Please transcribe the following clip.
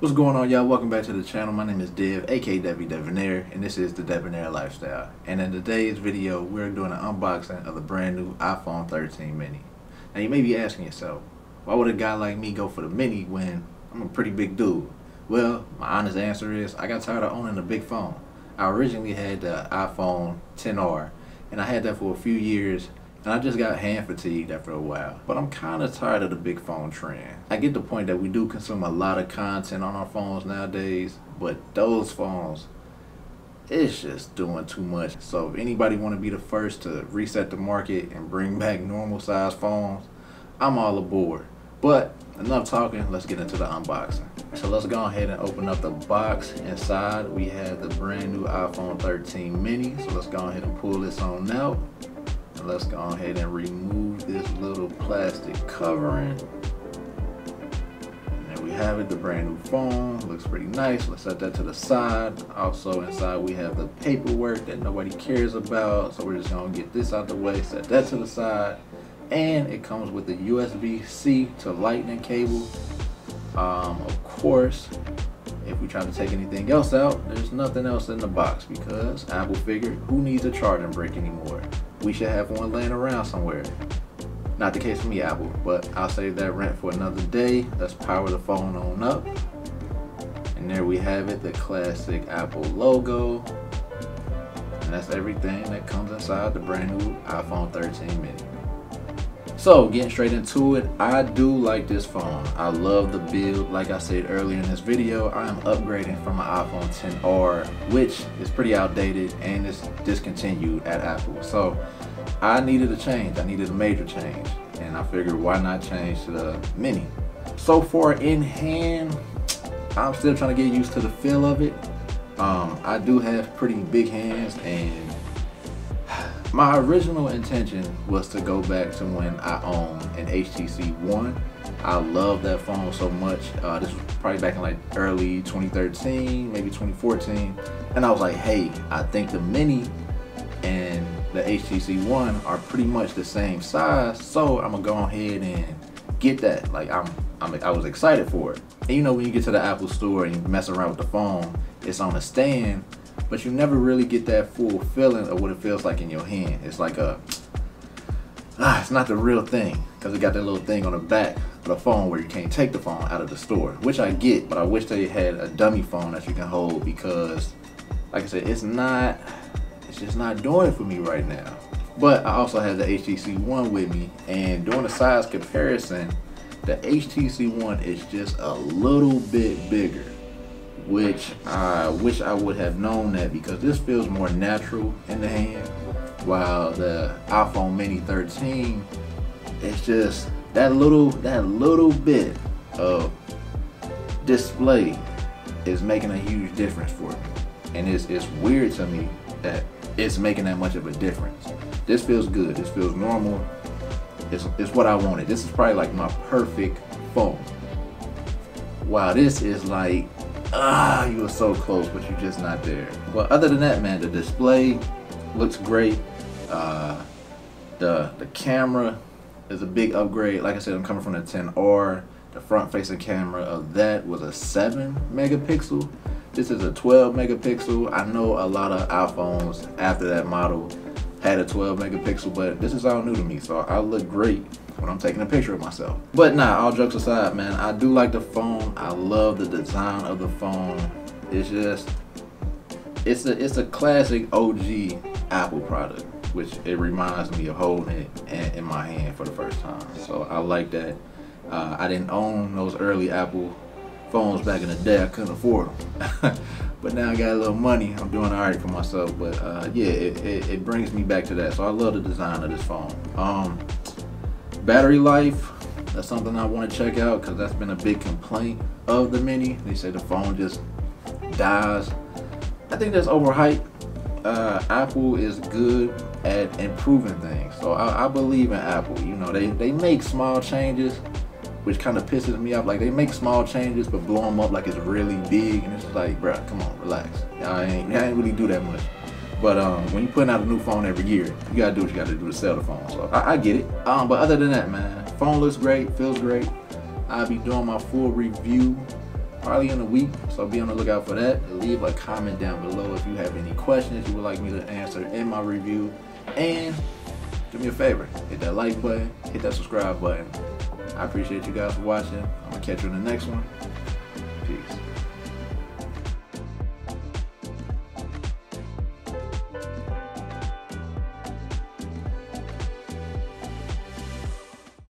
What's going on, y'all? Welcome back to the channel. My name is Dev, aka Debbie Debonair, and this is the Debonair Lifestyle. And in today's video, we're doing an unboxing of the brand new iPhone 13 mini. Now you may be asking yourself, why would a guy like me go for the mini when I'm a pretty big dude? Well, my honest answer is I got tired of owning a big phone. I originally had the iPhone XR, and I had that for a few years, and I just got hand fatigued after a while. But I'm kind of tired of the big phone trend. I get the point that we do consume a lot of content on our phones nowadays, but those phones, it's just doing too much. So if anybody want to be the first to reset the market and bring back normal size phones, I'm all aboard. But enough talking, let's get into the unboxing. So let's go ahead and open up the box. Inside we have the brand new iPhone 13 mini. So let's go ahead and pull this on out. And let's go ahead and remove this little plastic covering. And there we have it, the brand new phone. Looks pretty nice. Let's set that to the side. Also inside we have the paperwork that nobody cares about. So we're just gonna get this out the way, set that to the side. And it comes with the USB-C to Lightning cable. Of course, if we try to take anything else out, there's nothing else in the box because Apple figured, who needs a charging brick anymore? We should have one laying around somewhere. Not the case for me, Apple, but I'll save that rant for another day. Let's power the phone on up. And there we have it, the classic Apple logo. And that's everything that comes inside the brand new iPhone 13 mini. So getting straight into it, I do like this phone. I love the build. Like I said earlier in this video, I am upgrading from an iPhone XR, which is pretty outdated and is discontinued at Apple. So I needed a change. I needed a major change, and I figured why not change to the mini. So far in hand, I'm still trying to get used to the feel of it. I do have pretty big hands, and my original intention was to go back to when I owned an HTC One. I love that phone so much. This was probably back in like early 2013, maybe 2014. And I was like, hey, I think the Mini and the HTC One are pretty much the same size. So I'm gonna go ahead and get that. Like I was excited for it. And you know, when you get to the Apple store and you mess around with the phone, it's on a stand, but you never really get that full feeling of what it feels like in your hand. It's like it's not the real thing, because it got that little thing on the back of the phone where you can't take the phone out of the store, which I get, but I wish they had a dummy phone that you can hold, because like I said, it's just not doing it for me right now. But I also have the HTC One with me, and doing a size comparison, the HTC One is just a little bit bigger, which I wish I would have known that, because this feels more natural in the hand, while the iPhone Mini 13, it's just that little bit of display is making a huge difference for me. And it's weird to me that it's making that much of a difference. This feels good, this feels normal, it's what I wanted. This is probably like my perfect phone. Wow, this is like, you were so close, but you're just not there. Well, other than that, man, the display looks great. The camera is a big upgrade. Like I said, I'm coming from the XR. The front-facing camera of that was a 7 megapixel. This is a 12 megapixel. I know a lot of iPhones after that model had a 12 megapixel, but this is all new to me, so I look great when I'm taking a picture of myself. But nah, all jokes aside, man, I do like the phone. I love the design of the phone. It's just, it's a classic OG Apple product, which it reminds me of holding it in my hand for the first time. So I like that. I didn't own those early Apple phones back in the day. I couldn't afford them. But now I got a little money, I'm doing all right for myself. But yeah, it brings me back to that. So I love the design of this phone. Battery life, that's something I want to check out, because that's been a big complaint of the Mini. They say the phone just dies. I think that's overhyped. Apple is good at improving things, so I believe in Apple. You know, they make small changes, which kind of pisses me off. Like, they make small changes but blow them up like it's really big, and it's just like, bruh, come on, relax. Y'all ain't really do that much. But when you're putting out a new phone every year, you gotta do what you gotta do to sell the phone. So I get it. But other than that, man, phone looks great, feels great. I'll be doing my full review probably in a week, so be on the lookout for that. Leave a comment down below if you have any questions you would like me to answer in my review, and do me a favor, hit that like button, hit that subscribe button. I appreciate you guys for watching. I'm gonna catch you in the next one. Peace.